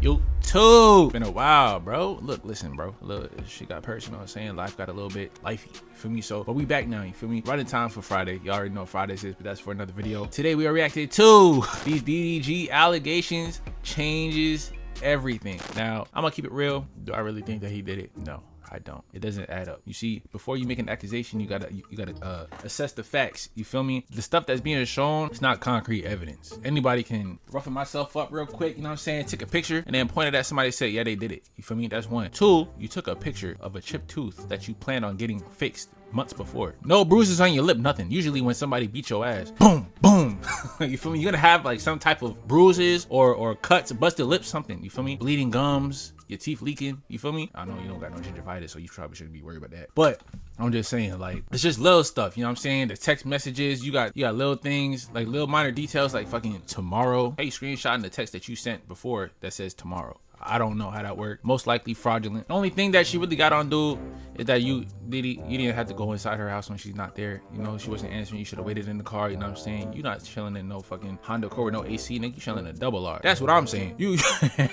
YouTube. Been a while, bro. Look, listen, bro. Look, she got personal. I'm saying life got a little bit lifey. You feel me? So, but we back now. You feel me? Right in time for Friday. You already know what Fridays is, but that's for another video. Today we are reacting to these DDG allegations, changes, everything. Now, I'm gonna keep it real. Do I really think that he did it? No. I don't. It doesn't add up. You see, before you make an accusation, you gotta assess the facts. You feel me? The stuff that's being shown, it's not concrete evidence. Anybody can roughen myself up real quick, you know what I'm saying? Take a picture and then point it at somebody and say, yeah, they did it. You feel me? That's one. Two, you took a picture of a chipped tooth that you planned on getting fixed months before. No bruises on your lip, nothing. Usually when somebody beat your ass, boom, boom. You feel me? You're gonna have like some type of bruises or cuts, busted lips, something. You feel me? Bleeding gums, your teeth leaking. You feel me? I know you don't got no gingivitis, so you probably shouldn't be worried about that. But I'm just saying, like, it's just little stuff. You know what I'm saying? The text messages, you got little things, like little minor details, like fucking tomorrow. Hey, screenshotting the text that you sent before that says tomorrow. I don't know how that worked. Most likely fraudulent. The only thing that she really got on, dude, is that you didn't have to go inside her house when she's not there. You know, she wasn't answering. You should have waited in the car. You know what I'm saying? You not chilling in no fucking Honda Accord with no AC, nigga. You chilling in a double R. That's what I'm saying. You,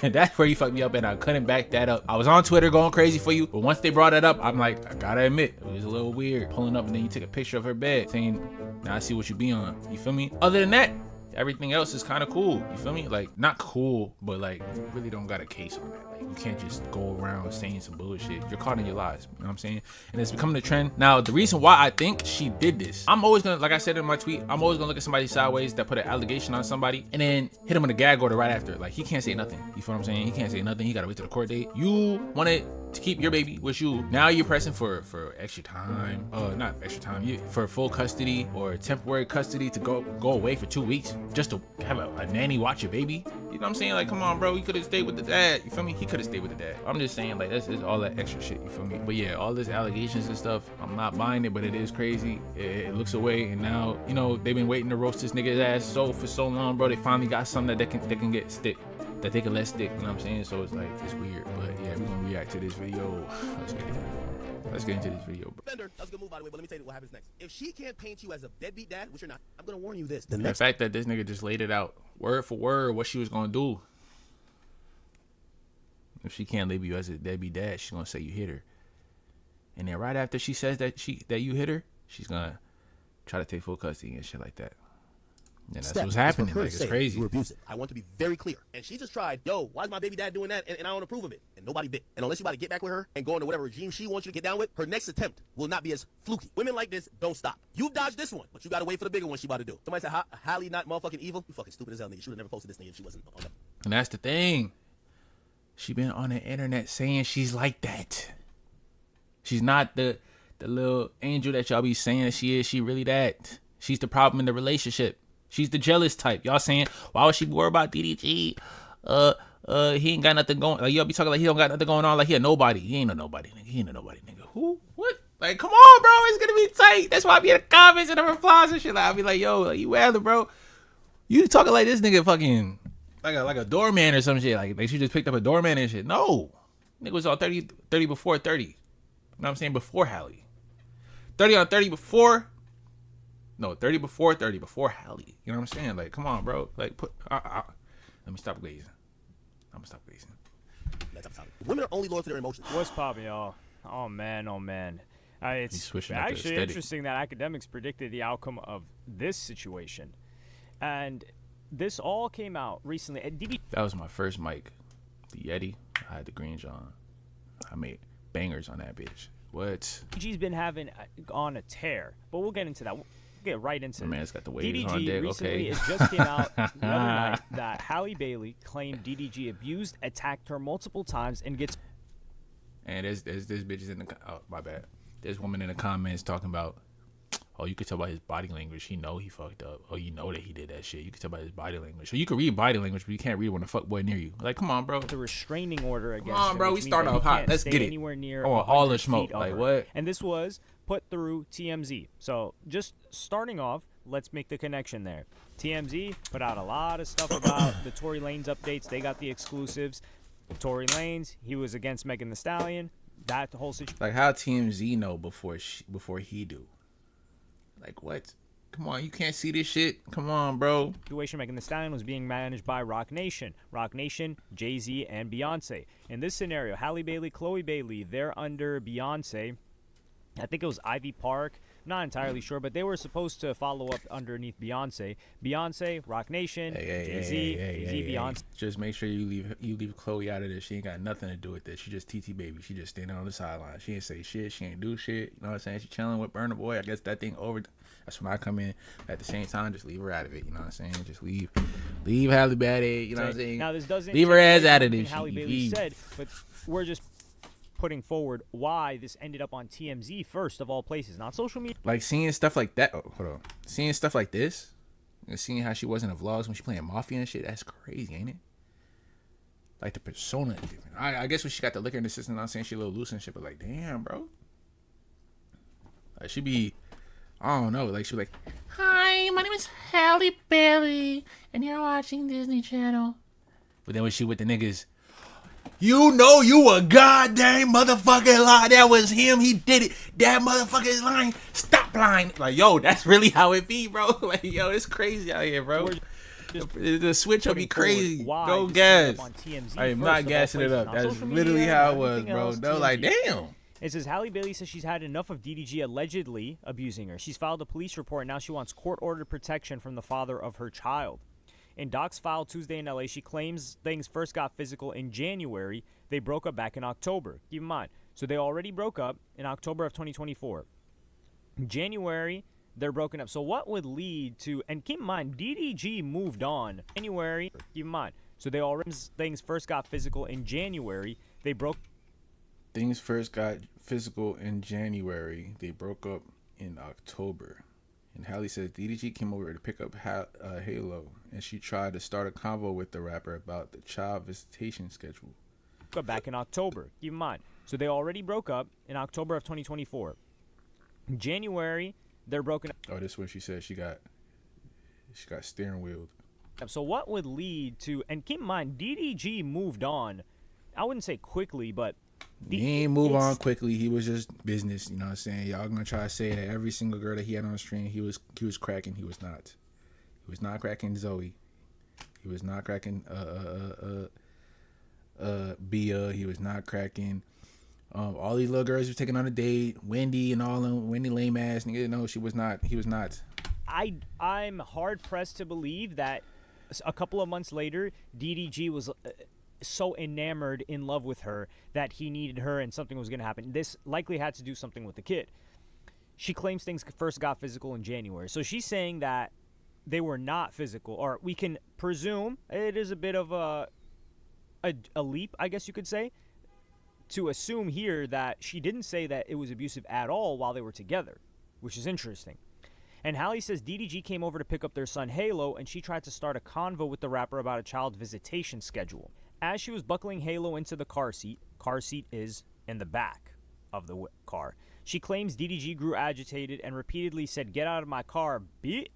that's where you fucked me up, and I couldn't back that up. I was on Twitter going crazy for you, but once they brought it up, I'm like, I gotta admit, it was a little weird. Pulling up and then you take a picture of her bed saying, now I see what you be on. You feel me? Other than that, everything else is kind of cool. You feel me? Like, not cool, but like, you really don't got a case on that. Like, you can't just go around saying some bullshit. You're caught in your lies. You know what I'm saying? And it's becoming a trend. Now, the reason why I think she did this, I'm always gonna, like I said in my tweet, I'm always gonna look at somebody sideways that put an allegation on somebody and then hit him with a gag order right after. Like, he can't say nothing. You feel what I'm saying? He can't say nothing. He gotta wait till the court date. You wanted to keep your baby with you. Now you're pressing for extra time. Not extra time. For full custody or temporary custody to go away for 2 weeks just to have a nanny watch your baby. You know what I'm saying? Like, come on, bro. You could have stayed with the dad. You feel me? He could have stayed with the dad. I'm just saying, like, that's all that extra shit. You feel me? But yeah, all this allegations and stuff, I'm not buying it, but it is crazy. It looks away, and now, you know, they've been waiting to roast this nigga's ass for so long, bro. They finally got something that they can get stick. That they can let stick, you know what I'm saying? So it's like, it's weird. But yeah, we're gonna react to this video. Let's get into this video, bro. That was a good move, by the way, but let me tell you what happens next. If she can't paint you as a deadbeat dad, which you're not, I'm gonna warn you this. The fact that this nigga just laid it out word for word what she was gonna do. If she can't label you as a deadbeat dad, she's gonna say you hit her. And then right after she says that you hit her, she's gonna try to take full custody and shit like that. And that's what's happening. Like, it's crazy. You were abusive. I want to be very clear. And she just tried, yo, why is my baby dad doing that? And I don't approve of it. And nobody bit. And unless you about to get back with her and go into whatever regime she wants you to get down with, her next attempt will not be as fluky. Women like this don't stop. You've dodged this one, but you gotta wait for the bigger one she about to do. Somebody said, Hallie not motherfucking evil? You fucking stupid as hell, nigga. She would have never posted this thing if she wasn't on that. And that's the thing. She been on the internet saying she's like that. She's not the little angel that y'all be saying that she is. She really that. She's the problem in the relationship. She's the jealous type. Y'all saying, why would she worry about DDG? He ain't got nothing going. Like, y'all be talking like he don't got nothing going on. Like, he a nobody. He ain't a nobody, nigga. He ain't a nobody, nigga. Who? What? Like, come on, bro. It's gonna be tight. That's why I be in the comments and the replies and shit. Like, I be like, yo, like, you rather, bro. You talking like this nigga fucking like a doorman or some shit. Like she just picked up a doorman and shit. No. Nigga was all 30 before 30. You know what I'm saying? Before Hallie. 30 on 30 before. No, 30 before Hallie. You know what I'm saying? Like, come on, bro. Like, let me stop glazing. I'm gonna stop glazing. Women are only loyal to their emotions. What's poppin', y'all? Oh man, oh man. It's actually interesting that academics predicted the outcome of this situation, and this all came out recently. That was my first mic, the Yeti. I had the green John. I made bangers on that bitch. What? DDG's been having on a tear, but we'll get into that. Get right into it. Man's got the waves DDG on deck. Recently, Okay. It just came out the other night that Halle Bailey claimed DDG abused, attacked her multiple times, and gets. And there's bitches in the my bad. There's women in the comments talking about, oh, you could tell by his body language. He know he fucked up. Oh, you know that he did that shit. You could tell by his body language. So you can read body language, but you can't read when the fuck boy near you. Like, come on, bro. The restraining order against. Come on, bro. Her, we start off hot. Let's get it. Anywhere near all the smoke. Like what? And this was put through TMZ. So just starting off, let's make the connection there. TMZ put out a lot of stuff about the Tory Lanez updates. They got the exclusives. Tory Lanez, he was against Megan Thee Stallion. That whole situation. Like, how TMZ know before he do? Like, what? Come on, you can't see this shit. Come on, bro. Situation Megan Thee Stallion was being managed by Rock Nation. Rock Nation, Jay-Z, and Beyonce. In this scenario, Halle Bailey, Chloe Bailey, they're under Beyonce. I think it was Ivy Park. Not entirely sure, but they were supposed to follow up underneath Beyonce. Beyonce, Rock Nation, Jay-Z, Jay-Z, Beyonce. Just make sure you leave Chloe out of this. She ain't got nothing to do with this. She just TT baby. She just standing on the sideline. She ain't say shit. She ain't do shit. You know what I'm saying? She chilling with Burna Boy. I guess that thing over. That's when I come in. At the same time, just leave her out of it. You know what I'm saying? Just leave Halle Bailey. You know what I'm saying? Now this doesn't leave her ass out of this. Halle Bailey said, but we're just putting forward why this ended up on TMZ first of all places, not social media. Like seeing stuff like that. Oh, hold on. Seeing stuff like this, and seeing how she was in the vlogs when she playing Mafia and shit. That's crazy, ain't it? Like the persona is different. I guess when she got the liquor in the system, I'm saying she a little loose and shit, but like, damn, bro. Like she be, I don't know. Like she be like, hi, my name is Halle Bailey, and you're watching Disney Channel. But then when she with the niggas, you know you a goddamn motherfucking lie. That was him. He did it. That motherfucker is lying. Stop lying. Like, yo, that's really how it be, bro. Like, yo, it's crazy out here, bro. The switch will be crazy. Go gas. I am not gassing it up. That's literally how it was, bro. No, like, damn. It says Halle Bailey says she's had enough of DDG allegedly abusing her. She's filed a police report, and now she wants court-ordered protection from the father of her child. In docs filed Tuesday in LA, she claims things first got physical in January. They broke up back in October. Keep in mind. So they already broke up in October of 2024. In January, they're broken up. So what would lead to, and keep in mind, DDG moved on. January, keep in mind. So they already, things first got physical in January. They broke. Things first got physical in January. They broke up in October. And Halle says DDG came over to pick up Halo, and she tried to start a convo with the rapper about the child visitation schedule. Back in October, keep in mind. So they already broke up in October of 2024. In January, they're broken up. Oh, this is when she said she got steering wheeled. So what would lead to, and keep in mind, DDG moved on. I wouldn't say quickly, but he ain't move on quickly. He was just business. You know what I'm saying? Y'all gonna try to say that every single girl that he had on the stream, he was cracking. He was not. He was not cracking Zoe. He was not cracking Bia. He was not cracking all these little girls who was taking on a date. Wendy and all them. Wendy lame ass nigga. No, she was not. He was not. I'm hard pressed to believe that a couple of months later, DDG was so enamored in love with her that he needed her and something was going to happen. This likely had to do something with the kid. She claims things first got physical in January. So she's saying that they were not physical, or we can presume it is a bit of a leap, I guess you could say, to assume here that she didn't say that it was abusive at all while they were together, which is interesting. And Halle says DDG came over to pick up their son Halo, and she tried to start a convo with the rapper about a child visitation schedule. As she was buckling Halo into the car seat is in the back of the car, she claims DDG grew agitated and repeatedly said, "Get out of my car, bitch."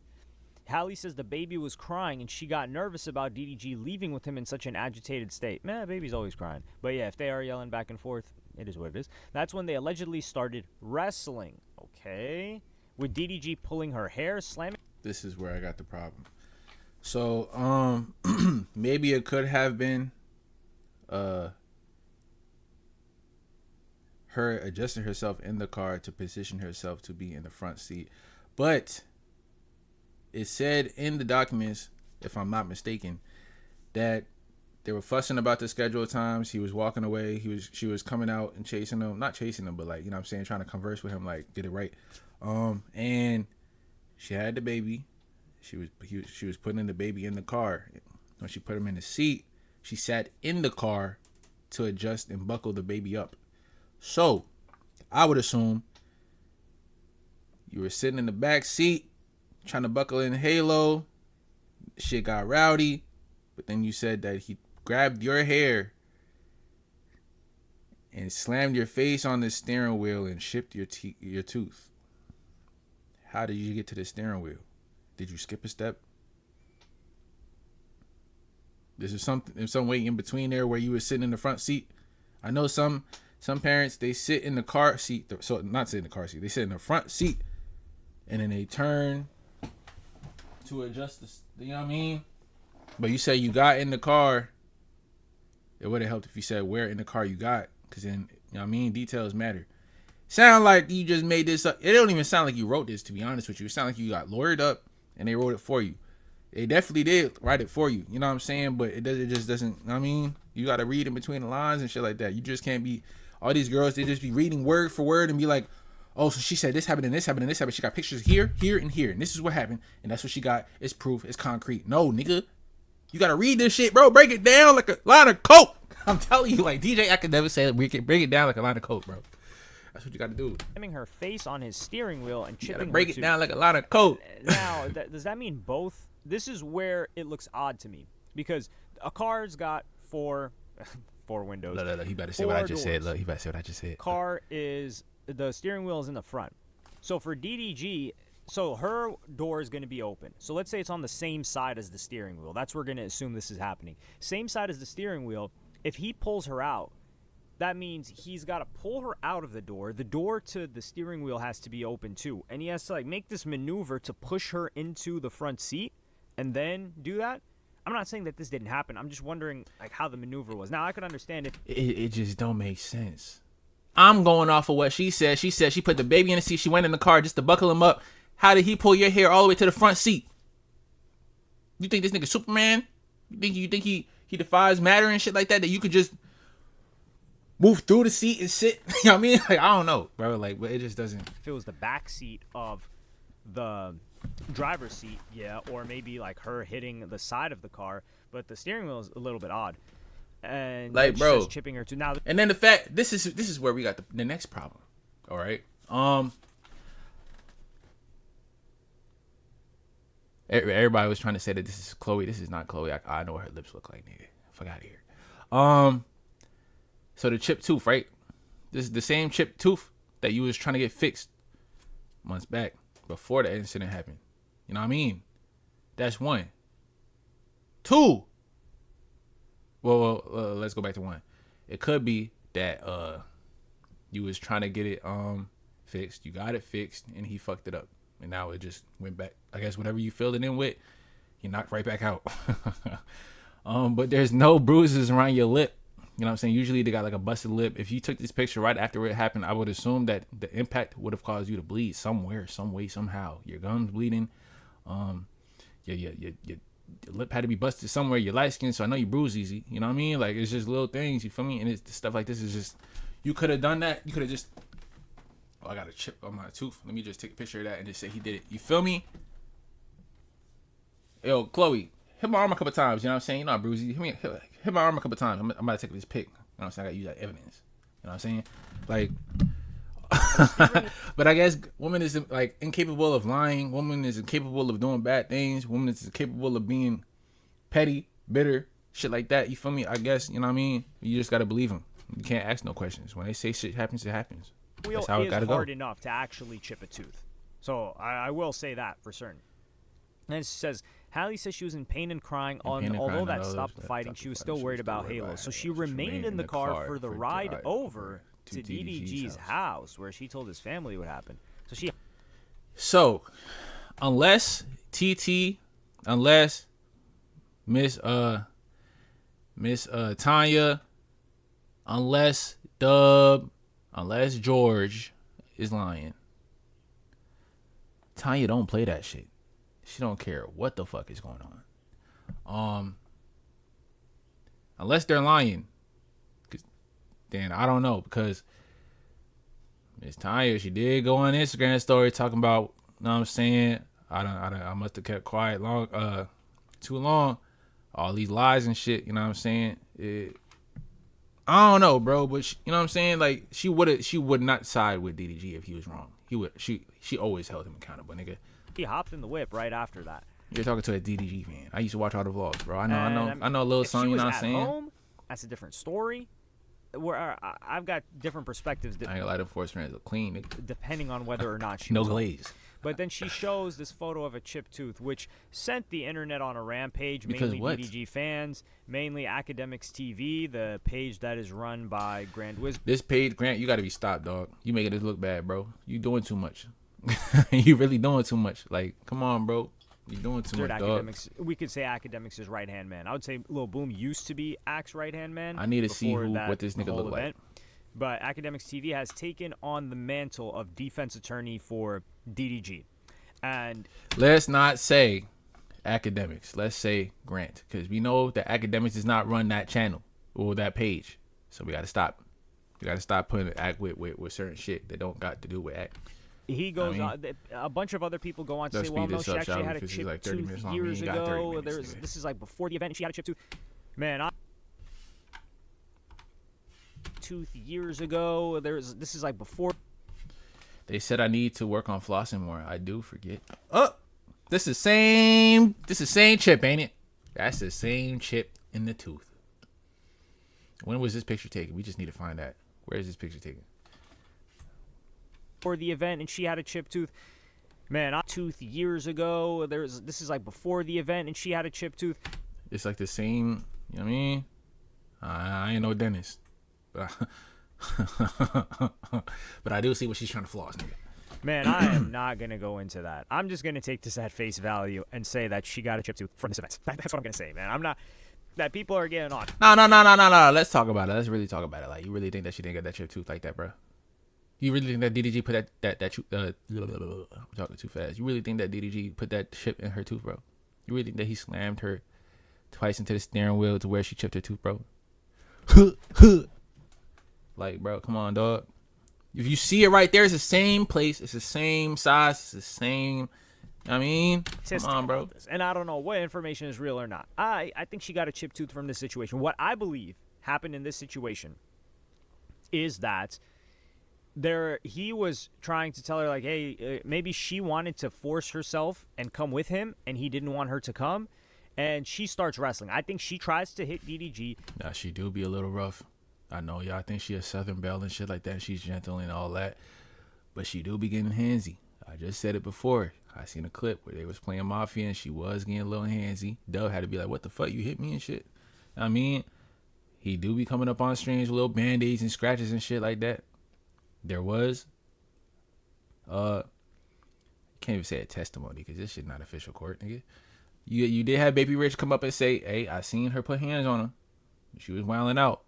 Halle says the baby was crying and she got nervous about DDG leaving with him in such an agitated state. Man, baby's always crying. But yeah, if they are yelling back and forth, it is what it is. That's when they allegedly started wrestling. Okay. With DDG pulling her hair, slamming. This is where I got the problem. So, maybe it could have been her adjusting herself in the car to position herself to be in the front seat. But it said in the documents, if I'm not mistaken, that they were fussing about the schedule times. He was walking away. She was coming out and chasing him. Not chasing him, but like, you know what I'm saying, trying to converse with him, like, get it right. And she had the baby. She was putting the baby in the car. When she put him in the seat, she sat in the car to adjust and buckle the baby up. So, I would assume you were sitting in the back seat trying to buckle in Halo. Shit got rowdy, but then you said that he grabbed your hair and slammed your face on the steering wheel and chipped your tooth. How did you get to the steering wheel? Did you skip a step? There's some way in between there where you were sitting in the front seat. I know some parents, they sit in the car seat. So not sit in the car seat. They sit in the front seat, and then they turn to adjust this. You know what I mean? But you say you got in the car. It would have helped if you said where in the car you got, because then, you know what I mean, details matter. Sound like you just made this up. It don't even sound like you wrote this, to be honest with you. It sound like you got lawyered up and they wrote it for you. They definitely did write it for you. You know what I'm saying? But it just doesn't. You know what I mean, you got to read in between the lines and shit like that. You just can't be. All these girls, they just be reading word for word and be like, oh, so she said this happened and this happened and this happened. She got pictures here, here, and here, and this is what happened, and that's what she got. It's proof. It's concrete. No, nigga. You gotta read this shit, bro. Break it down like a line of coke. I'm telling you, like DJ, I could never say it. Break it down like a line of coke, bro. That's what you gotta do. Slamming her face on his steering wheel and chipping. You gotta break her it tooth. down like a line of coke. Now, does that mean both? This is where it looks odd to me, because a car's got four windows. Look, he better say what I just said. Look, he better say what I just said. Car is, the steering wheel is in the front. So for DDG, so her door is going to be open. So let's say it's on the same side as the steering wheel. That's where we're going to assume this is happening. Same side as the steering wheel. If he pulls her out, that means he's got to pull her out of the door. The door to the steering wheel has to be open too. And he has to like make this maneuver to push her into the front seat and then do that. I'm not saying that this didn't happen. I'm just wondering like how the maneuver was. Now I could understand if it just don't make sense. I'm going off of what she said. She said she put the baby in the seat. She went in the car just to buckle him up. How did he pull your hair all the way to the front seat? You think this nigga Superman? You think he defies matter and shit like that? That you could just move through the seat and sit? You know what I mean? Like, I don't know, bro. Like, but it just doesn't. If it was the back seat of the driver's seat, yeah, or maybe like her hitting the side of the car, but the steering wheel is a little bit odd. And like, bro, chipping her too. Now, and then the fact this is where we got the next problem. All right, everybody was trying to say that this is Chloe. This is not Chloe. I know what her lips look like, nigga. Fuck out of here. So the chipped tooth, right? This is the same chipped tooth that you was trying to get fixed months back before the incident happened. You know what I mean? That's one. Two. Well, let's go back to one. It could be that you was trying to get it fixed. You got it fixed, and he fucked it up, and now it just went back. I guess whatever you filled it in with, you knocked right back out. But there's no bruises around your lip. You know what I'm saying? Usually they got like a busted lip. If you took this picture right after it happened, I would assume that the impact would have caused you to bleed somewhere, some way, somehow. Your gums bleeding. Your lip had to be busted somewhere. You're light skinned, so I know you bruise easy. You know what I mean? Like, it's just little things. You feel me? And it's stuff like this is just, you could have done that. You could have just, oh, I got a chip on my tooth. Let me just take a picture of that and just say he did it. You feel me? Yo, Chloe, hit my arm a couple times. You know what I'm saying? You know I bruise you. Hit my arm a couple times. I'm about to take this pic. You know what I'm saying? I got to use that evidence. You know what I'm saying? Like, but I guess woman is like incapable of lying. Woman is incapable of doing bad things. Woman is incapable of being petty, bitter, shit like that. You feel me? I guess, you know what I mean? You just got to believe them. You can't ask no questions. When they say shit happens, it happens. That's how it got to go. Hard enough to actually chip a tooth. So I will say that for certain. And it says, Hallie says she was in pain and crying. Although that stopped the fighting, she was still worried about Halo. So she remained in the car for the ride over to DDG's house, where she told his family what happened. So unless Miss Tanya, unless Dub, unless George is lying, Tanya don't play that shit. She don't care what the fuck is going on. Unless they're lying, then I don't know, because Miss Tanya, she did go on Instagram story talking about, you know what I'm saying? I must have kept quiet too long. All these lies and shit, you know what I'm saying? I don't know, bro, but you know what I'm saying? Like, she would not side with DDG if he was wrong. She always held him accountable, nigga. He hopped in the whip right after that. You're talking to a DDG fan. I used to watch all the vlogs, bro. I know a little something, you know what I'm saying? Home, that's a different story. Where I've got different perspectives. I ain't gonna lie, the force fans are clean, depending on whether or not she no was glaze. Home. But then she shows this photo of a chipped tooth, which sent the internet on a rampage. Because mainly what? DDG fans, mainly Academics TV, the page that is run by Grand Wiz. This page, Grant, you got to be stopped, dog. You making it look bad, bro. You doing too much. You really doing too much. Like, come on, bro. You're doing too much, dog. Academics. We could say Academics' right-hand man. I would say Lil Boom used to be Ac's right-hand man. I need to see before what this nigga whole look like. But Academics TV has taken on the mantle of defense attorney for DDG. And let's not say Academics. Let's say Grant, because we know that Academics does not run that channel or that page. So we got to stop. We got to stop putting Act with certain shit that don't got to do with Act. He goes on. A bunch of other people go on to say, "Well, no, she actually had a chip like tooth years ago. This is like before the event, and she had a chip tooth." Man, tooth years ago. This is like before. They said I need to work on flossing more. I do forget. Oh, this is same chip, ain't it? That's the same chip in the tooth. When was this picture taken? We just need to find that. Where is this picture taken? For the event, and she had a chip tooth. Man, tooth years ago. This is like before the event, and she had a chip tooth. It's like the same. You know what I mean? I ain't no dentist, but I do see what she's trying to floss, nigga. Man, I am not gonna go into that. I'm just gonna take this at face value and say that she got a chip tooth from this event. That's what I'm gonna say, man. I'm not. That people are getting on. No. Let's talk about it. Let's really talk about it. Like, you really think that she didn't get that chip tooth like that, bro? You really think that DDG put I'm talking too fast. You really think that DDG put that chip in her tooth, bro? You really think that he slammed her twice into the steering wheel to where she chipped her tooth, bro? Like, bro, come on, dog. If you see it right there, it's the same place. It's the same size. It's the same. I mean, come on, bro. And I don't know what information is real or not. I think she got a chip tooth from this situation. What I believe happened in this situation is that he was trying to tell her, like, hey, maybe she wanted to force herself and come with him, and he didn't want her to come, and she starts wrestling. I think she tries to hit DDG. Nah, she do be a little rough. I know y'all think she a Southern Belle and shit like that, and she's gentle and all that, but she do be getting handsy. I just said it before. I seen a clip where they was playing Mafia, and she was getting a little handsy. Dub had to be like, what the fuck, you hit me and shit? I mean, he do be coming up on streams with little band-aids and scratches and shit like that. There was, can't even say a testimony because this shit not official court, nigga. You did have Baby Rich come up and say, hey, I seen her put hands on him. She was wilding out.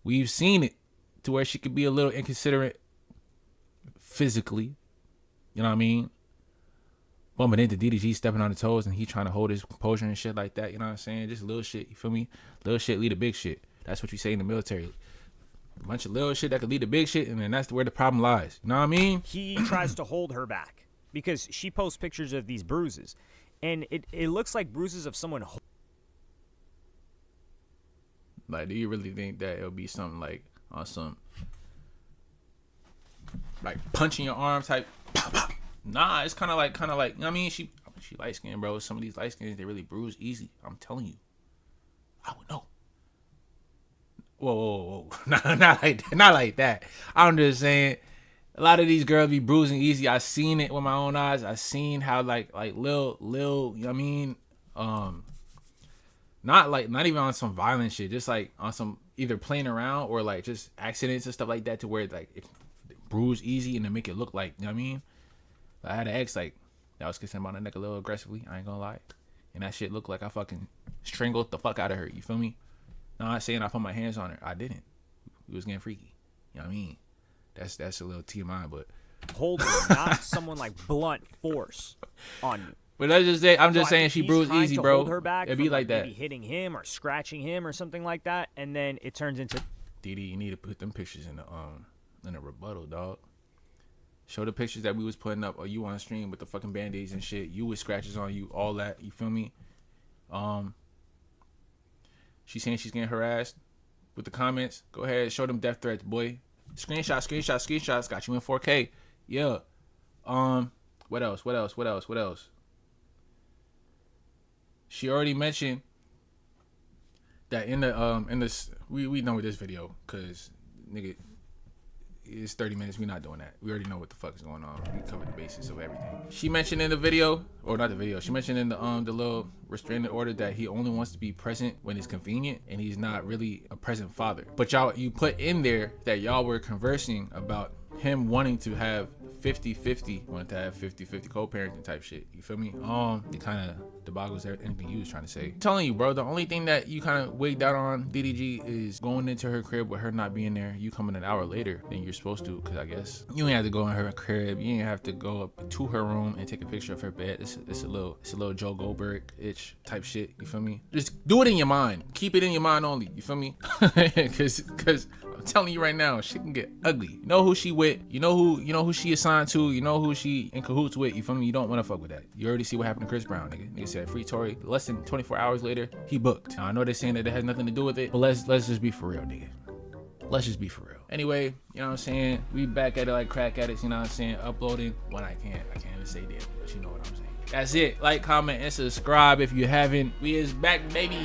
We've seen it to where she could be a little inconsiderate physically. You know what I mean? Bumping into DDG, stepping on the toes, and he trying to hold his composure and shit like that. You know what I'm saying? Just little shit. You feel me? Little shit lead to big shit. That's what you say in the military. A bunch of little shit that could lead to big shit, and then that's where the problem lies. You know what I mean? He tries to hold her back because she posts pictures of these bruises, and it looks like bruises of someone. Like, do you really think that it'll be something like on some like punching your arm type? Pop, pop. Nah, it's kind of like, you know what I mean? She light skinned, bro. Some of these light skins, they really bruise easy. I'm telling you. I would know. Whoa. Not like that. I'm just saying, a lot of these girls be bruising easy. I seen it with my own eyes. I seen how like Lil, you know what I mean? Not even on some violent shit, just like on some either playing around or like just accidents and stuff like that, to where like it bruise easy and then make it look like, you know what I mean? I had an ex like that was kissing my neck a little aggressively. I ain't gonna lie, and that shit looked like I fucking strangled the fuck out of her. You feel me? Now, I'm not saying I put my hands on her. I didn't. We was getting freaky. You know what I mean? That's a little TMI, but hold her, not someone like blunt force on you. But let's just say, I'm just saying she bruised easy, bro. Hold her back. It'd be like that. Maybe hitting him or scratching him or something like that, and then it turns into. DD, you need to put them pictures in the rebuttal, dog. Show the pictures that we was putting up, or you on stream with the fucking band-aids and shit. You with scratches on you, all that. You feel me? She's saying she's getting harassed with the comments. Go ahead, show them death threats, boy. Screenshots. Got you in 4K. Yeah. What else? She already mentioned that in this we know this video, cause nigga, it's 30 minutes. We not doing that. We already know what the fuck is going on. We covered the basis of everything. She mentioned in the video, or not the video. She mentioned in the little restraining order that he only wants to be present when it's convenient, and he's not really a present father. But you put in there that y'all were conversing about him wanting to have 50-50, wanted to have 50-50 co-parenting type shit. You feel me? It kind of debuggles anything you was trying to say. I'm telling you, bro, the only thing that you kind of wigged out on DDG is going into her crib with her not being there. You coming an hour later than you're supposed to, because I guess you ain't have to go in her crib. You ain't have to go up to her room and take a picture of her bed. It's a little Joe Goldberg itch type shit. You feel me? Just do it in your mind. Keep it in your mind only. You feel me? Cause I'm telling you right now, shit can get ugly. You know who she with. You know who she assigned to. You know who she in cahoots with. You feel me? You don't want to fuck with that. You already see what happened to Chris Brown, nigga. Nigga said free Tory. Less than 24 hours later, he booked. Now I know they're saying that it has nothing to do with it, but let's just be for real, nigga. Let's just be for real. Anyway, you know what I'm saying? We back at it like crack addicts, you know what I'm saying? Uploading when I can't even say daily, but you know what I'm saying. That's it. Like, comment, and subscribe if you haven't. We is back, baby.